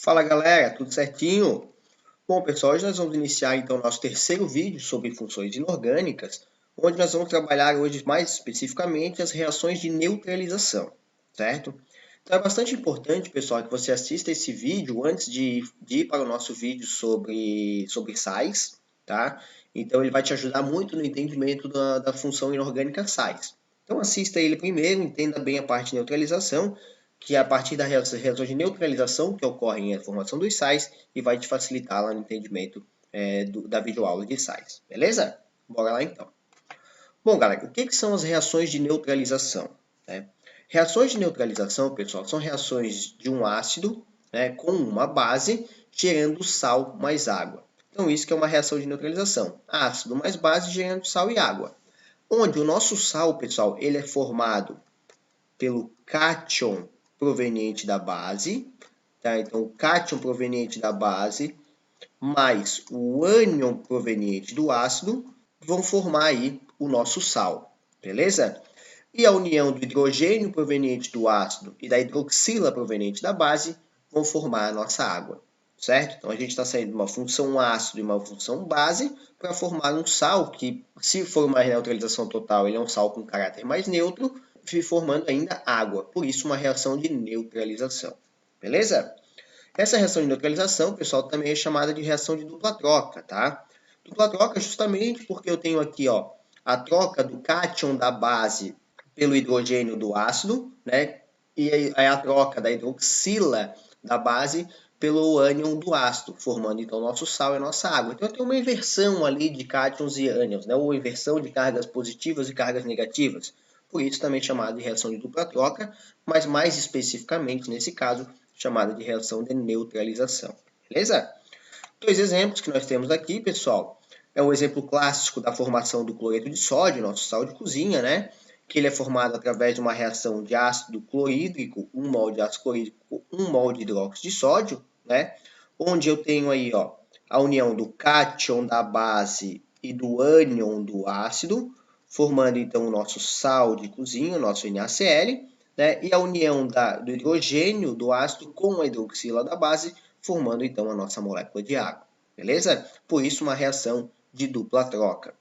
Fala galera, tudo certinho? Bom pessoal, hoje nós vamos iniciar então o nosso terceiro vídeo sobre funções inorgânicas, onde nós vamos trabalhar hoje mais especificamente as reações de neutralização, certo? Então é bastante importante, pessoal, que você assista esse vídeo antes de ir para o nosso vídeo sobre sais, tá? Então ele vai te ajudar muito no entendimento da função inorgânica sais. Então assista ele primeiro, entenda bem a parte de neutralização, que é a partir das reações de neutralização que ocorrem na formação dos sais e vai te facilitar lá no entendimento da videoaula de sais, beleza? Bora lá então. Bom, galera, o que são as reações de neutralização? Reações de neutralização, pessoal, são reações de um ácido com uma base gerando sal mais água. Então, isso que é uma reação de neutralização. Ácido mais base gerando sal e água. Onde o nosso sal, pessoal, ele é formado pelo cátion proveniente da base, tá? Então, o cátion proveniente da base mais o ânion proveniente do ácido vão formar aí o nosso sal, beleza? E a união do hidrogênio proveniente do ácido e da hidroxila proveniente da base vão formar a nossa água, certo? Então, a gente está saindo de uma função ácido e uma função base para formar um sal que, se for uma neutralização total, ele é um sal com caráter mais neutro, formando ainda água. Por isso, uma reação de neutralização, beleza? Essa reação de neutralização, pessoal, também é chamada de reação de dupla troca, tá? Dupla troca justamente porque eu tenho aqui, ó, a troca do cátion da base pelo hidrogênio do ácido, né? E a troca da hidroxila da base pelo ânion do ácido, formando então nosso sal e a nossa água. Então eu tenho uma inversão ali de cátions e ânions, né? Ou inversão de cargas positivas e cargas negativas. Por isso também chamada de reação de dupla troca, mas mais especificamente nesse caso chamada de reação de neutralização. Beleza? Dois exemplos que nós temos aqui, pessoal. É um exemplo clássico da formação do cloreto de sódio, nosso sal de cozinha, né? Que ele é formado através de uma reação de ácido clorídrico, 1 mol de ácido clorídrico, 1 mol de hidróxido de sódio, né? Onde eu tenho aí, ó, a união do cátion da base e do ânion do ácido, formando então o nosso sal de cozinha, o nosso NaCl, né? E a união do hidrogênio do ácido com a hidroxila da base, formando então a nossa molécula de água. Beleza? Por isso, uma reação de dupla troca.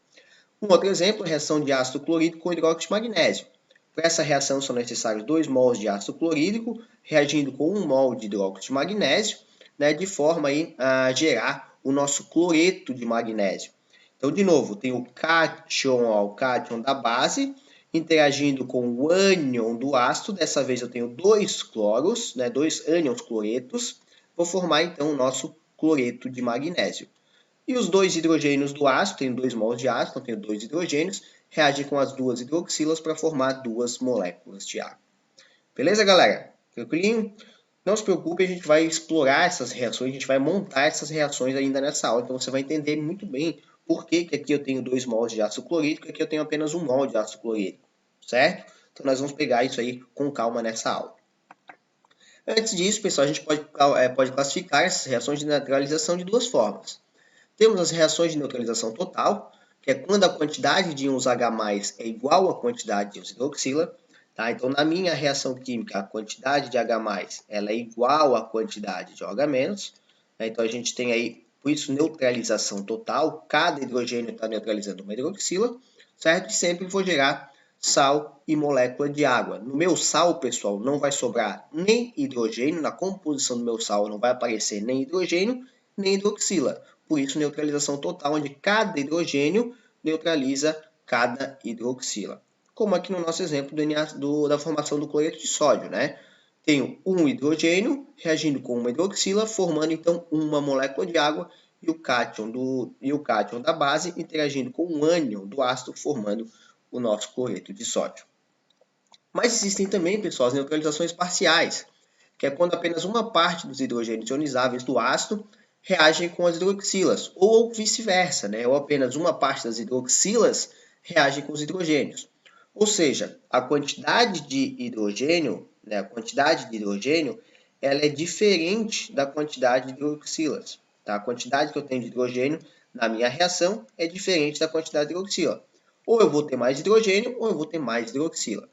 Um outro exemplo é a reação de ácido clorídrico com hidróxido de magnésio. Para essa reação são necessários 2 mols de ácido clorídrico reagindo com 1 mol de hidróxido de magnésio, né, de forma aí a gerar o nosso cloreto de magnésio. Então, de novo, tem o cátion da base interagindo com o ânion do ácido. Dessa vez eu tenho dois cloros, né, dois ânions cloretos. Vou formar então o nosso cloreto de magnésio. E os dois hidrogênios do ácido, tenho 2 mols de ácido, então tenho 2 hidrogênios, reagem com as duas hidroxilas para formar 2 moléculas de água. Beleza, galera? Tranquilinho? Não se preocupe, a gente vai explorar essas reações, a gente vai montar essas reações ainda nessa aula, então você vai entender muito bem por que aqui eu tenho 2 mols de ácido clorídrico e aqui eu tenho apenas 1 mol de ácido clorídrico, certo? Então nós vamos pegar isso aí com calma nessa aula. Antes disso, pessoal, a gente pode classificar essas reações de neutralização de duas formas. Temos as reações de neutralização total, que é quando a quantidade de íons H+, é igual à quantidade de íons hidroxila. Tá? Então, na minha reação química, a quantidade de H+, ela é igual à quantidade de OH-. Né? Então, a gente tem aí, por isso, neutralização total. Cada hidrogênio está neutralizando uma hidroxila, certo? E sempre vou gerar sal e molécula de água. No meu sal, pessoal, não vai sobrar nem hidrogênio. Na composição do meu sal não vai aparecer nem hidrogênio, nem hidroxila. Por isso, neutralização total, onde cada hidrogênio neutraliza cada hidroxila. Como aqui no nosso exemplo da formação do cloreto de sódio, né? Tenho um hidrogênio reagindo com uma hidroxila, formando então uma molécula de água, e o cátion da base interagindo com o ânion do ácido, formando o nosso cloreto de sódio. Mas existem também, pessoal, as neutralizações parciais, que é quando apenas uma parte dos hidrogênios ionizáveis do ácido reagem com as hidroxilas, ou vice-versa, né? Ou apenas uma parte das hidroxilas reage com os hidrogênios. Ou seja, a quantidade de hidrogênio, né, ela é diferente da quantidade de hidroxilas. Tá? A quantidade que eu tenho de hidrogênio na minha reação é diferente da quantidade de hidroxila. Ou eu vou ter mais hidrogênio, ou eu vou ter mais hidroxila.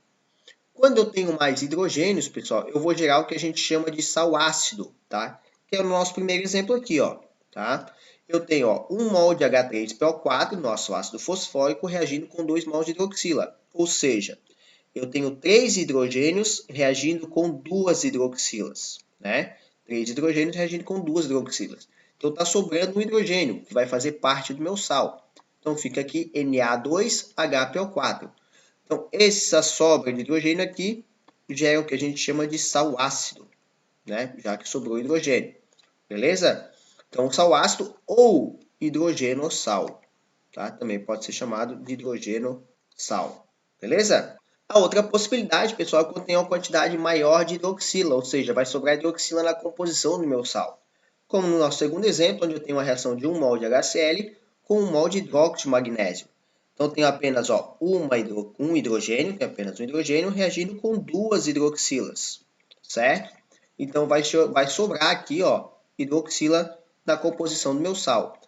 Quando eu tenho mais hidrogênios, pessoal, eu vou gerar o que a gente chama de sal ácido, tá? que é o nosso primeiro exemplo aqui, ó, tá? Eu tenho, ó, 1 mol de H3PO4, nosso ácido fosfórico, reagindo com 2 mols de hidroxila. Ou seja, eu tenho 3 hidrogênios reagindo com 2 hidroxilas, né? 3 hidrogênios reagindo com 2 hidroxilas. Então, está sobrando um hidrogênio, que vai fazer parte do meu sal. Então, fica aqui Na2HPO4. Então, essa sobra de hidrogênio aqui já é o que a gente chama de sal ácido, né? Já que sobrou hidrogênio. Beleza? Então, sal ácido ou hidrogenossal, tá? Também pode ser chamado de hidrogenossal. Beleza? A outra possibilidade, pessoal, é que eu tenha uma quantidade maior de hidroxila, ou seja, vai sobrar hidroxila na composição do meu sal. Como no nosso segundo exemplo, onde eu tenho uma reação de 1 mol de HCl com 1 mol de hidróxido de magnésio. Então, eu tenho apenas um hidrogênio, que é apenas um hidrogênio, reagindo com 2 hidroxilas, certo? Então, vai sobrar aqui, ó, hidroxila na composição do meu sal.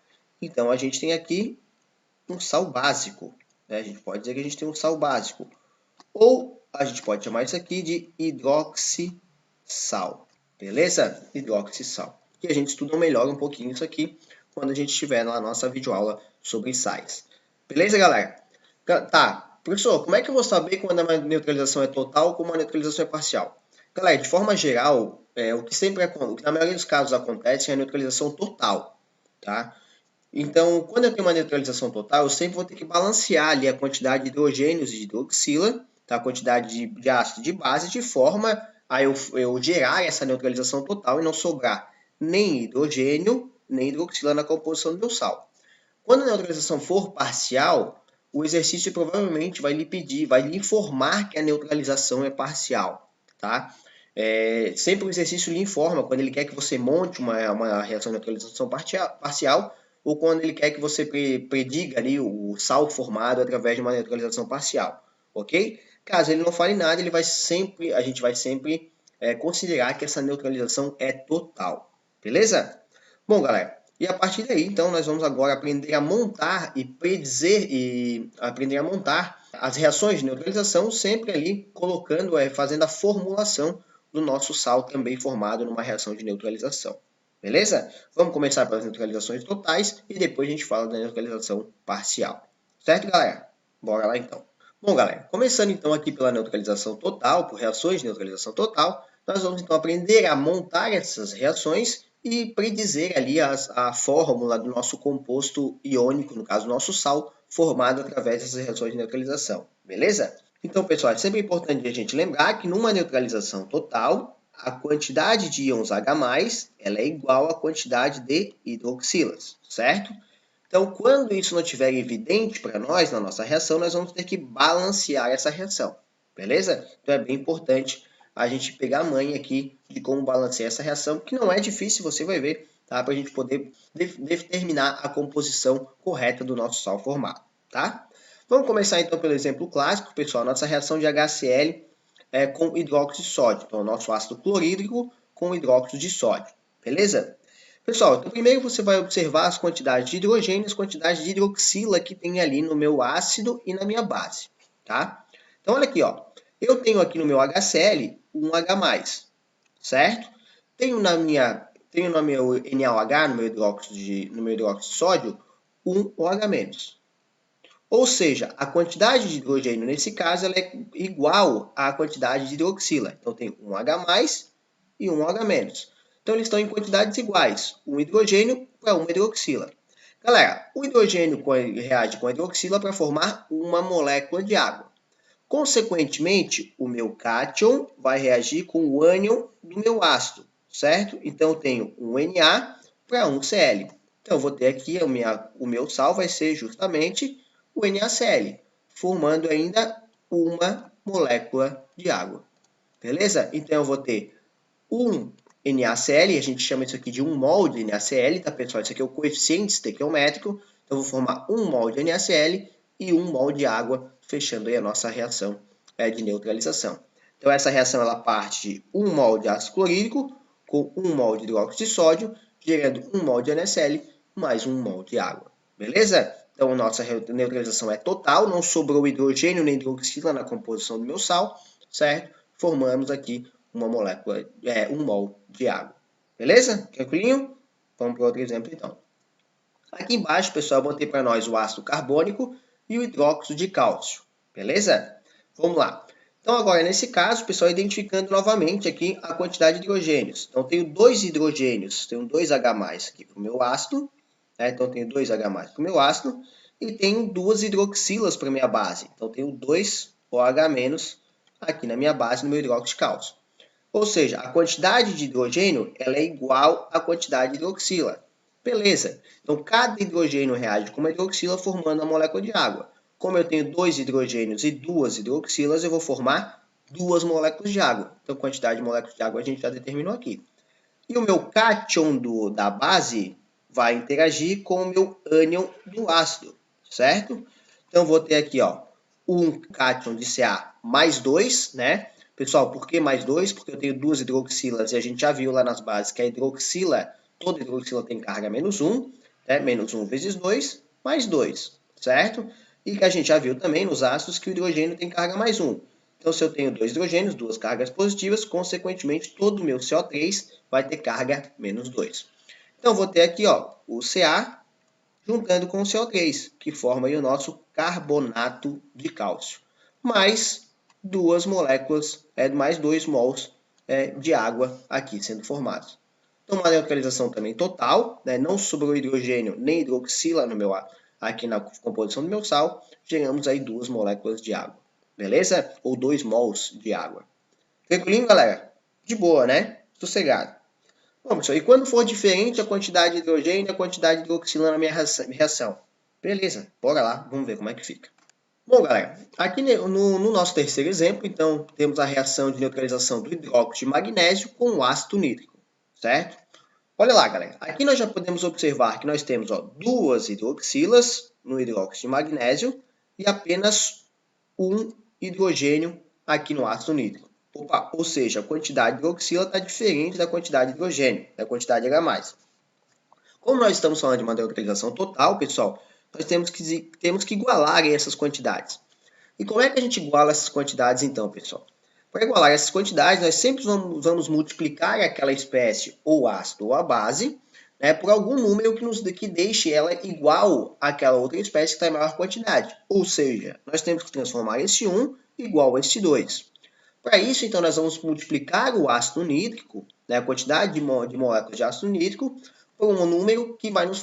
Então, a gente tem aqui um sal básico, né? A gente pode dizer que a gente tem um sal básico. Ou a gente pode chamar isso aqui de hidroxissal, beleza? Hidroxissal. E a gente estuda melhor um pouquinho isso aqui quando a gente estiver na nossa videoaula sobre sais. Beleza, galera? Tá, professor, como é que eu vou saber quando a neutralização é total ou quando a neutralização é parcial? Galera, de forma geral, o que na maioria dos casos acontece é a neutralização total, tá? Então, quando eu tenho uma neutralização total, eu sempre vou ter que balancear ali a quantidade de hidrogênios e de hidroxila, tá? A quantidade de ácido de base, de forma a eu gerar essa neutralização total e não sobrar nem hidrogênio, nem hidroxila na composição do meu sal. Quando a neutralização for parcial, o exercício provavelmente vai lhe pedir, vai lhe informar que a neutralização é parcial, tá? Sempre o exercício lhe informa quando ele quer que você monte uma reação de neutralização parcial ou quando ele quer que você prediga ali o sal formado através de uma neutralização parcial, ok? Caso ele não fale nada, a gente vai sempre considerar que essa neutralização é total, beleza? Bom, galera, e a partir daí, então, nós vamos agora aprender a montar e predizer e aprender a montar as reações de neutralização, sempre ali colocando, fazendo a formulação do nosso sal também formado numa reação de neutralização. Beleza? Vamos começar pelas neutralizações totais e depois a gente fala da neutralização parcial. Certo, galera? Bora lá então. Bom, galera, começando então aqui pela neutralização total, por reações de neutralização total, nós vamos então aprender a montar essas reações e predizer ali a fórmula do nosso composto iônico, no caso, nosso sal, formado através dessas reações de neutralização. Beleza? Então, pessoal, é sempre importante a gente lembrar que numa neutralização total, a quantidade de íons H+, ela é igual à quantidade de hidroxilas, certo? Então, quando isso não estiver evidente para nós, na nossa reação, nós vamos ter que balancear essa reação, beleza? Então, é bem importante a gente pegar a manha aqui de como balancear essa reação, que não é difícil, você vai ver, tá? Para a gente poder determinar a composição correta do nosso sal formado, tá? Vamos começar então pelo exemplo clássico, pessoal, nossa reação de HCl com hidróxido de sódio. Então, o nosso ácido clorídrico com hidróxido de sódio, beleza? Pessoal, então primeiro você vai observar as quantidades de hidrogênio e as quantidades de hidroxila que tem ali no meu ácido e na minha base, tá? Então, olha aqui, ó. Eu tenho aqui no meu HCl um H+, certo? Tenho no meu NaOH, no meu hidróxido de sódio, um OH-. Ou seja, a quantidade de hidrogênio, nesse caso, ela é igual à quantidade de hidroxila. Então, tem um H+, e um OH-. Então, eles estão em quantidades iguais. Um hidrogênio para uma hidroxila. Galera, o hidrogênio reage com a hidroxila para formar uma molécula de água. Consequentemente, o meu cátion vai reagir com o ânion do meu ácido, certo? Então, eu tenho um Na para um Cl. Então, eu vou ter aqui, o meu sal vai ser justamente o NaCl, formando ainda uma molécula de água. Beleza? Então, eu vou ter um NaCl, a gente chama isso aqui de 1 mol de NaCl, tá, pessoal? Isso aqui é o coeficiente estequiométrico. Então, eu vou formar 1 mol de NaCl e 1 mol de água, fechando aí a nossa reação de neutralização. Então, essa reação ela parte de 1 mol de ácido clorídrico com 1 mol de hidróxido de sódio, gerando 1 mol de NaCl mais 1 mol de água. Beleza? Então, a nossa neutralização é total, não sobrou hidrogênio nem hidroxila na composição do meu sal, certo? Formamos aqui uma molécula, 1 mol de água. Beleza? Tranquilinho? Vamos para outro exemplo, então. Aqui embaixo, pessoal, eu botei para nós o ácido carbônico e o hidróxido de cálcio. Beleza? Vamos lá. Então, agora, nesse caso, pessoal, identificando novamente aqui a quantidade de hidrogênios. Então, tenho 2 hidrogênios, tenho 2H+ aqui para o meu ácido. Né? Então, tenho 2H+ para o meu ácido. E tenho 2 hidroxilas para a minha base. Então, tenho 2OH- aqui na minha base, no meu hidróxido de cálcio. Ou seja, a quantidade de hidrogênio ela é igual à quantidade de hidroxila. Beleza. Então, cada hidrogênio reage com uma hidroxila formando a molécula de água. Como eu tenho 2 hidrogênios e 2 hidroxilas, eu vou formar 2 moléculas de água. Então, a quantidade de moléculas de água a gente já determinou aqui. E o meu cátion da base vai interagir com o meu ânion do ácido, certo? Então, vou ter aqui, ó, um cátion de Ca mais 2, né? Pessoal, por que mais 2? Porque eu tenho 2 hidroxilas e a gente já viu lá nas bases que a hidroxila, toda hidroxila tem carga menos 1, né? Menos 1 vezes 2, mais 2, certo? E que a gente já viu também nos ácidos que o hidrogênio tem carga mais 1. Então, se eu tenho 2 hidrogênios, 2 cargas positivas, consequentemente, todo o meu CO3 vai ter carga menos 2. Então, vou ter aqui ó, o Ca juntando com o CO3, que forma aí o nosso carbonato de cálcio, mais 2 moléculas, mais 2 mols de água aqui sendo formados. Então, uma neutralização também total, né? Não sobrou hidrogênio nem hidroxila no meu, aqui na composição do meu sal, geramos aí 2 moléculas de água, beleza? Ou 2 mols de água. Tranquilinho, galera? De boa, né? Sossegado. Bom, pessoal, e quando for diferente a quantidade de hidrogênio e a quantidade de hidroxila na minha reação? Beleza, bora lá, vamos ver como é que fica. Bom, galera, aqui no nosso terceiro exemplo, então, temos a reação de neutralização do hidróxido de magnésio com o ácido nítrico, certo? Olha lá, galera, aqui nós já podemos observar que nós temos ó, 2 hidroxilas no hidróxido de magnésio e apenas um hidrogênio aqui no ácido nítrico. Opa, ou seja, a quantidade de hidroxila está diferente da quantidade de hidrogênio, da quantidade H+. Como nós estamos falando de uma neutralização total, pessoal, nós temos que igualar essas quantidades. E como é que a gente iguala essas quantidades então, pessoal? Para igualar essas quantidades, nós sempre vamos multiplicar aquela espécie ou ácido ou a base, né, por algum número que deixe ela igual àquela outra espécie que está em maior quantidade. Ou seja, nós temos que transformar este 1 igual a este 2. Para isso, então, nós vamos multiplicar o ácido nítrico, né, a quantidade de moléculas de ácido nítrico, por um número que vai nos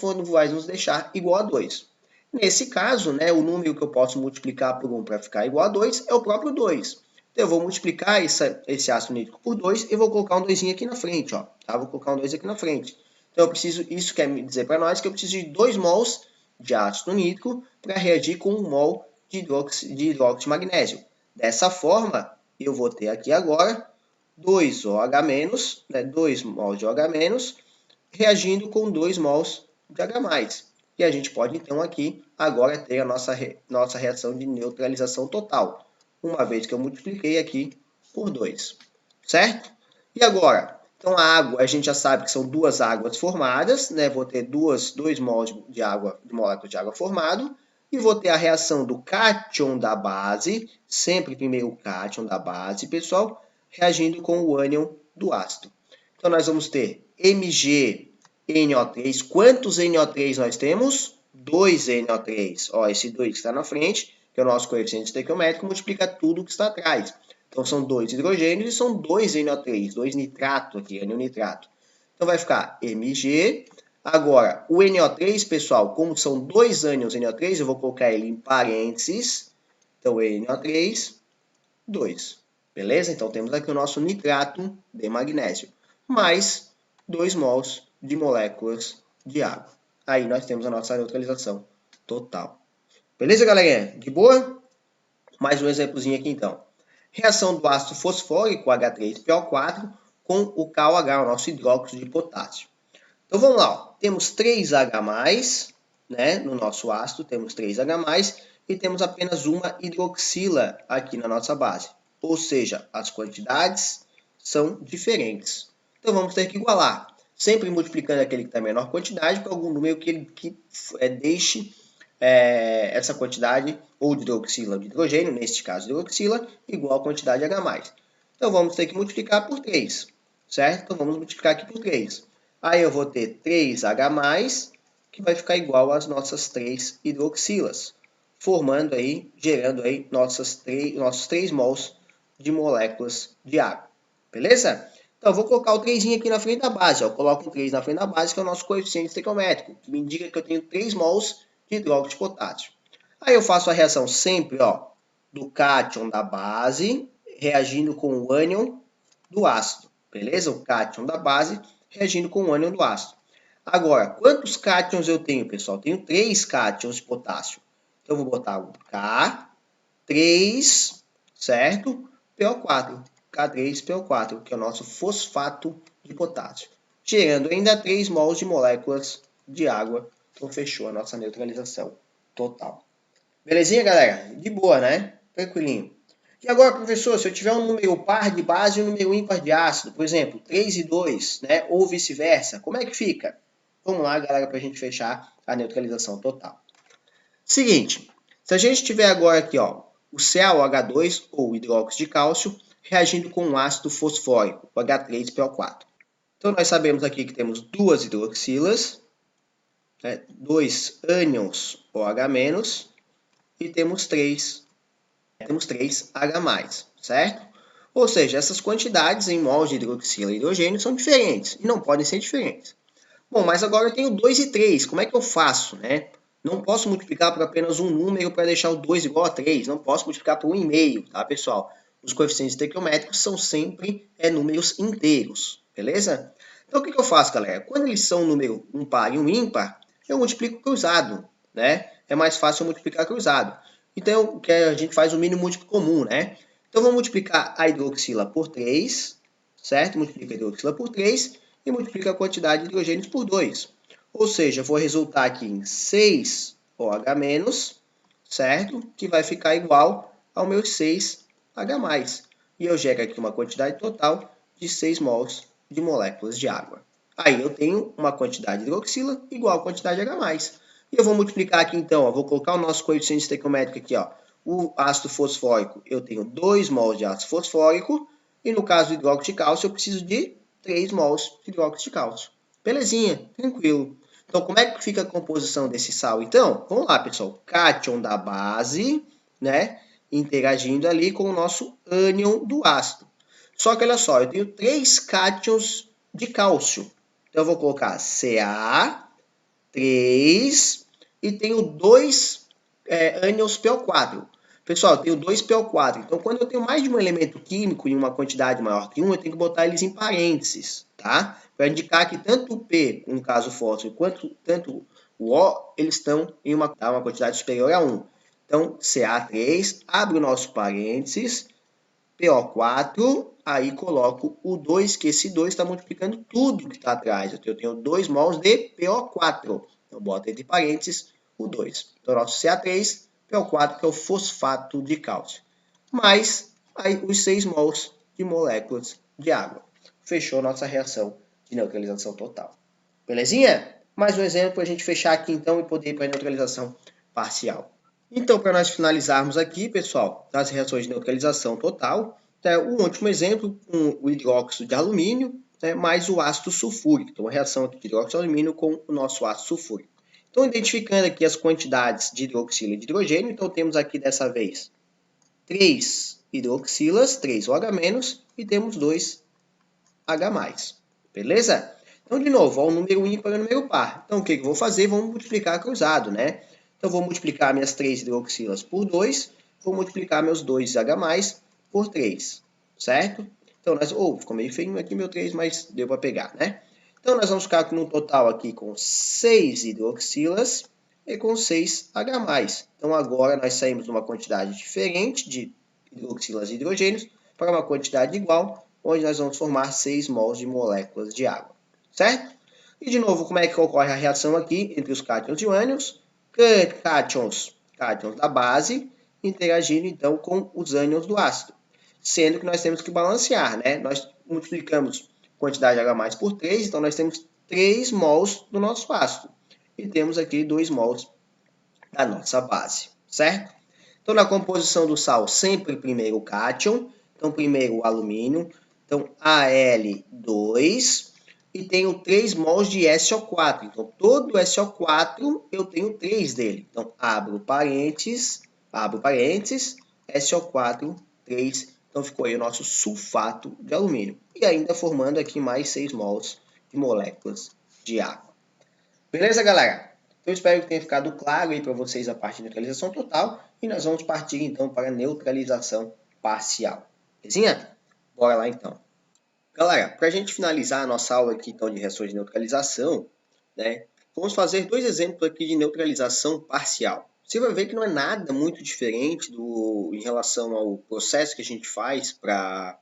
deixar igual a 2. Nesse caso, né, o número que eu posso multiplicar por 1 para ficar igual a 2 é o próprio 2. Então, eu vou multiplicar esse ácido nítrico por 2 e vou colocar um 2 aqui na frente. Ó, tá? Vou colocar um 2 aqui na frente. Então, isso quer dizer para nós que eu preciso de 2 mols de ácido nítrico para reagir com 1 mol de hidróxido de magnésio. Dessa forma, eu vou ter aqui agora 2OH-, né, 2 mols de OH-, reagindo com 2 mols de H+. E a gente pode, então, aqui, agora ter a nossa reação de neutralização total, uma vez que eu multipliquei aqui por 2, certo? E agora, então a água, a gente já sabe que são 2 águas formadas, né? Vou ter 2 mols de água, de molécula de água formado, e vou ter a reação do cátion da base, sempre primeiro o cátion da base, pessoal, reagindo com o ânion do ácido. Então, nós vamos ter MgNO3. Quantos NO3 nós temos? 2 NO3. Ó, esse 2 que está na frente, que é o nosso coeficiente estequiométrico, multiplica tudo que está atrás. Então, são 2 hidrogênios e são 2 NO3, 2 nitrato aqui, ânion nitrato. Então, vai ficar Mg. Agora, o NO3, pessoal, como são 2 ânions NO3, eu vou colocar ele em parênteses. Então, NO3, 2. Beleza? Então, temos aqui o nosso nitrato de magnésio, mais 2 mols de moléculas de água. Aí nós temos a nossa neutralização total. Beleza, galerinha? De boa? Mais um exemplozinho aqui, então. Reação do ácido fosfórico, H3PO4, com o KOH, o nosso hidróxido de potássio. Então, vamos lá. Ó. Temos 3H+, né? No nosso ácido, temos 3H+, e temos apenas uma hidroxila aqui na nossa base. Ou seja, as quantidades são diferentes. Então, vamos ter que igualar. Sempre multiplicando aquele que está em menor quantidade por algum número que deixe essa quantidade, ou de hidroxila ou de hidrogênio, neste caso hidroxila, igual a quantidade H+. Então, vamos ter que multiplicar por 3, certo? Então vamos multiplicar aqui por 3. Aí eu vou ter 3H+, que vai ficar igual às nossas 3 hidroxilas, formando aí, gerando aí nossos 3 mols de moléculas de água. Beleza? Então eu vou colocar o 3 aqui na frente da base. Ó. Eu coloco o 3 na frente da base, que é o nosso coeficiente estequiométrico, que me indica que eu tenho 3 mols de hidróxido de potássio. Aí eu faço a reação sempre, ó, do cátion da base reagindo com o ânion do ácido. Beleza? O cátion da base reagindo com o ânion do ácido. Agora, quantos cátions eu tenho, pessoal? Eu tenho 3 cátions de potássio. Então, eu vou botar o K3, certo? PO4. K3PO4, que é o nosso fosfato de potássio. Gerando ainda 3 mols de moléculas de água. Então, fechou a nossa neutralização total. Belezinha, galera? De boa, né? Tranquilinho. E agora, professor, se eu tiver um número par de base e um número ímpar de ácido, por exemplo, 3 e 2, né? Ou vice-versa, como é que fica? Vamos lá, galera, para a gente fechar a neutralização total. Seguinte, se a gente tiver agora aqui, ó, o CaOH2, ou hidróxido de cálcio, reagindo com um ácido fosfórico, o H3PO4. Então, nós sabemos aqui que temos 2 hidroxilas, né, 2 ânions OH-, e temos 3 H+, certo? Ou seja, essas quantidades em mols de hidroxila e hidrogênio são diferentes, e não podem ser diferentes. Bom, mas agora eu tenho 2 e 3, como é que eu faço, né? Não posso multiplicar por apenas um número para deixar o 2 igual a 3, não posso multiplicar por 1,5, tá, pessoal? Os coeficientes estequiométricos são sempre números inteiros, beleza? Então, o que eu faço, galera? Quando eles são um número um par e um ímpar, eu multiplico cruzado, né? É mais fácil eu multiplicar cruzado. Então, que a gente faz o mínimo múltiplo comum, né? Então, vamos multiplicar a hidroxila por 3, certo? Multiplica a hidroxila por 3 e multiplica a quantidade de hidrogênios por 2. Ou seja, vou resultar aqui em 6OH-, certo? Que vai ficar igual ao meu 6H+. E eu gero aqui uma quantidade total de 6 mols de moléculas de água. Aí eu tenho uma quantidade de hidroxila igual à quantidade de H+. E eu vou multiplicar aqui então, ó, vou colocar o nosso coeficiente estequiométrico aqui, ó. O ácido fosfórico, eu tenho 2 mols de ácido fosfórico. E no caso do hidróxido de cálcio, eu preciso de 3 mols de hidróxido de cálcio. Belezinha, tranquilo. Então, como é que fica a composição desse sal? Então, vamos lá, pessoal. Cátion da base, né? Interagindo ali com o nosso ânion do ácido. Só que olha só, eu tenho 3 cátions de cálcio. Então, eu vou colocar Ca3 e tenho 2 ânions PO4. Pessoal, eu tenho 2 PO4. Então, quando eu tenho mais de um elemento químico em uma quantidade maior que 1, eu tenho que botar eles em parênteses, tá? Para indicar que tanto o P, no caso fósforo, quanto tanto o O, eles estão em uma quantidade superior a 1. Então, Ca3, abre o nosso parênteses, PO4, aí coloco o 2, que esse 2 está multiplicando tudo que está atrás. Eu tenho 2 mols de PO4. Então, boto entre parênteses o 2. Então, nosso Ca3, PO4, que é o fosfato de cálcio. Mais aí os 6 mols de moléculas de água. Fechou nossa reação de neutralização total. Belezinha? Mais um exemplo para a gente fechar aqui então e poder ir para a neutralização parcial. Então, para nós finalizarmos aqui, pessoal, das reações de neutralização total, o último exemplo, o hidróxido de alumínio, mais o ácido sulfúrico. Então, a reação aqui de hidróxido de alumínio com o nosso ácido sulfúrico. Então, identificando aqui as quantidades de hidroxila e de hidrogênio, então temos aqui dessa vez 3 hidroxilas, 3 OH-, e temos 2 H+. Beleza? Então, de novo, ó, o número ímpar e o número par. Então, o que eu vou fazer? Vamos multiplicar cruzado, né? Então, vou multiplicar minhas 3 hidroxilas por 2, vou multiplicar meus 2 H+ por 3, certo? Então, ficou meio feio aqui meu 3, mas deu para pegar, né? Então, nós vamos ficar no total aqui com 6 hidroxilas e com 6 H+. Então, agora nós saímos de uma quantidade diferente de hidroxilas e hidrogênios para uma quantidade igual, onde nós vamos formar 6 mols de moléculas de água, certo? E, de novo, como é que ocorre a reação aqui entre os cátions e ânions? Cátions da base interagindo, então, com os ânions do ácido. Sendo que nós temos que balancear, né? Nós multiplicamos quantidade de H+ por 3, então nós temos 3 mols do nosso ácido. E temos aqui 2 mols da nossa base, certo? Então, na composição do sal, sempre primeiro o cátion. Então, primeiro o alumínio. Então, Al2 e tenho 3 mols de SO4. Então, todo SO4 eu tenho 3 dele. Então, abro parênteses, SO4, 3. Então, ficou aí o nosso sulfato de alumínio. E ainda formando aqui mais 6 mols de moléculas de água. Beleza, galera? Então, eu espero que tenha ficado claro aí para vocês a parte de neutralização total. E nós vamos partir, então, para a neutralização parcial. Belezinha? Bora lá, então. Galera, para a gente finalizar a nossa aula aqui, então, de reações de neutralização, né, vamos fazer 2 exemplos aqui de neutralização parcial. Você vai ver que não é nada muito diferente em relação ao processo que a gente faz para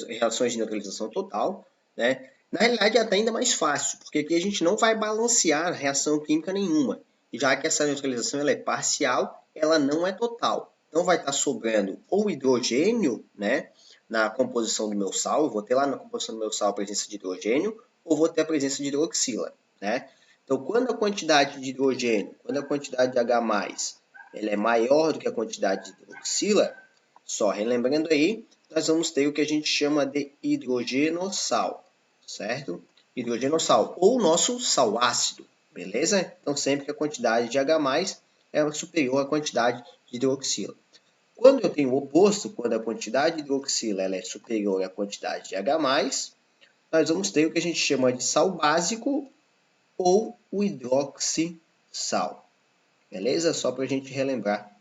reações de neutralização total, né? Na realidade, é até ainda mais fácil, porque aqui a gente não vai balancear reação química nenhuma, já que essa neutralização ela é parcial, ela não é total. Então, vai estar sobrando ou hidrogênio, né, na composição do meu sal, eu vou ter lá na composição do meu sal a presença de hidrogênio, ou vou ter a presença de hidroxila, né? Então, quando a quantidade de hidrogênio, quando a quantidade de H+, ela é maior do que a quantidade de hidroxila, só relembrando aí, nós vamos ter o que a gente chama de hidrogenossal, certo? Hidrogenossal, ou nosso sal ácido, beleza? Então, sempre que a quantidade de H+, é superior à quantidade de hidroxila. Quando eu tenho o oposto, quando a quantidade de hidroxila ela é superior à quantidade de H+, nós vamos ter o que a gente chama de sal básico ou o hidroxissal. Beleza? Só para a gente relembrar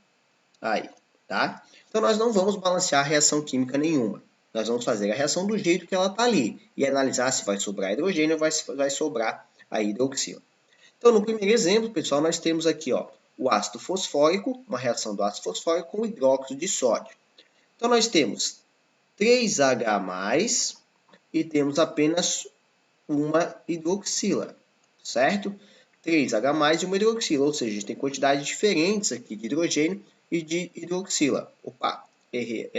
aí, tá? Então, nós não vamos balancear reação química nenhuma. Nós vamos fazer a reação do jeito que ela está ali e analisar se vai sobrar hidrogênio ou vai sobrar a hidroxila. Então, no primeiro exemplo, pessoal, nós temos aqui ó, o ácido fosfórico, uma reação do ácido fosfórico com hidróxido de sódio. Então, nós temos 3H+, e temos apenas uma hidroxila, certo? 3H+ e uma hidroxila, ou seja, a gente tem quantidades diferentes aqui de hidrogênio e de hidroxila. Opa, errei.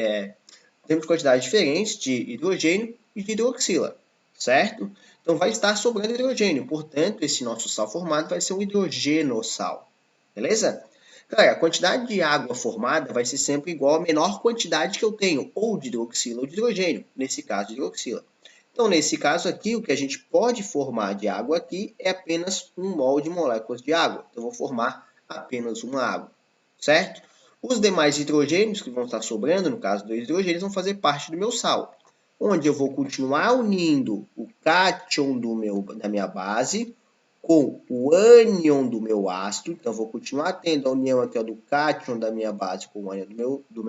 Temos quantidades diferentes de hidrogênio e de hidroxila, certo? Então, vai estar sobrando hidrogênio. Portanto, esse nosso sal formado vai ser um hidrogenossal. Beleza? Galera, a quantidade de água formada vai ser sempre igual à menor quantidade que eu tenho, ou de hidroxila ou de hidrogênio. Nesse caso, de hidroxila. Então, nesse caso aqui, o que a gente pode formar de água aqui é apenas 1 mol de moléculas de água. Então, eu vou formar apenas uma água, certo? Os demais hidrogênios que vão estar sobrando, no caso dos hidrogênios, vão fazer parte do meu sal, onde eu vou continuar unindo o cátion da minha base com o ânion do meu ácido. Então, eu vou continuar tendo a união aqui ó, do cátion da minha base com o ânion do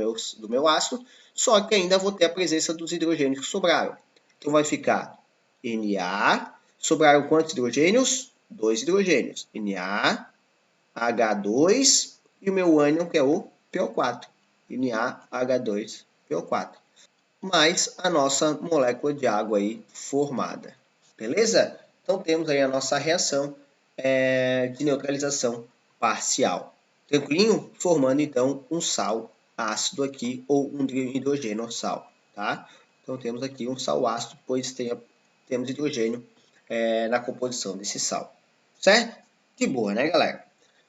meu ácido, só que ainda vou ter a presença dos hidrogênios que sobraram. Então, vai ficar Na, sobraram quantos hidrogênios? 2 hidrogênios. Na, H2 e o meu ânion, que é o PO4. NaH2, PO4. Mais a nossa molécula de água aí formada. Beleza? Então, temos aí a nossa reação de neutralização parcial. Tranquilinho? Formando, então, um sal ácido aqui, ou um hidrogenossal, tá? Então, temos aqui um sal ácido, pois temos hidrogênio na composição desse sal. Certo? De boa, né, galera?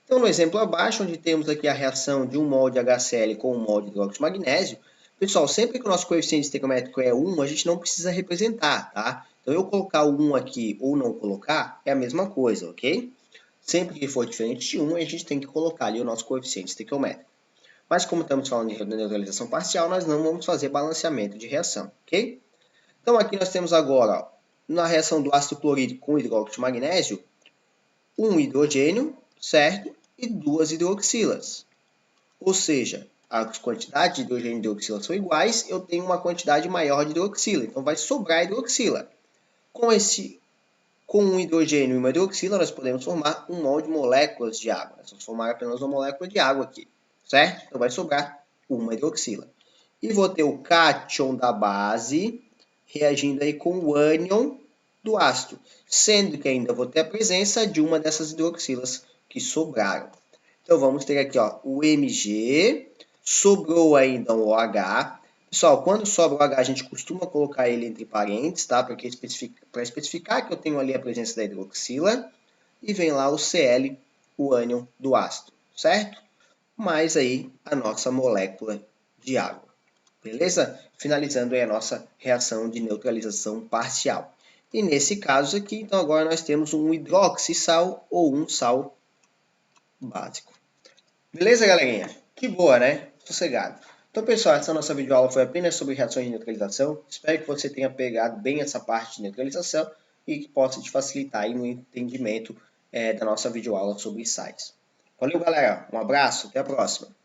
Então, no exemplo abaixo, onde temos aqui a reação de 1 mol de HCl com 1 mol de hidróxido de magnésio, pessoal, sempre que o nosso coeficiente estequiométrico é 1, a gente não precisa representar, tá? Então, eu colocar o 1 aqui ou não colocar é a mesma coisa, ok? Sempre que for diferente de 1, a gente tem que colocar ali o nosso coeficiente estequiométrico. Mas como estamos falando de neutralização parcial, nós não vamos fazer balanceamento de reação, ok? Então, aqui nós temos agora, ó, na reação do ácido clorídrico com hidróxido de magnésio, um hidrogênio, certo? E 2 hidroxilas. Ou seja, as quantidades de hidrogênio e hidroxila são iguais, eu tenho uma quantidade maior de hidroxila, então vai sobrar hidroxila. Com um hidrogênio e uma hidroxila, nós podemos formar 1 mol de moléculas de água. Nós vamos formar apenas uma molécula de água aqui, certo? Então vai sobrar uma hidroxila. E vou ter o cátion da base reagindo aí com o ânion do ácido, sendo que ainda vou ter a presença de uma dessas hidroxilas que sobraram. Então, vamos ter aqui ó, o Mg, sobrou ainda o OH. Pessoal, quando sobra o H, a gente costuma colocar ele entre parênteses, tá? Para especificar que eu tenho ali a presença da hidroxila. E vem lá o Cl, o ânion do ácido, certo? Mais aí a nossa molécula de água. Beleza? Finalizando aí a nossa reação de neutralização parcial. E nesse caso aqui, então agora nós temos um hidroxissal ou um sal básico. Beleza, galerinha? Que boa, né? Sossegado. Então, pessoal, essa nossa videoaula foi apenas sobre reações de neutralização. Espero que você tenha pegado bem essa parte de neutralização e que possa te facilitar aí no entendimento da nossa videoaula sobre sais. Valeu, galera. Um abraço. Até a próxima.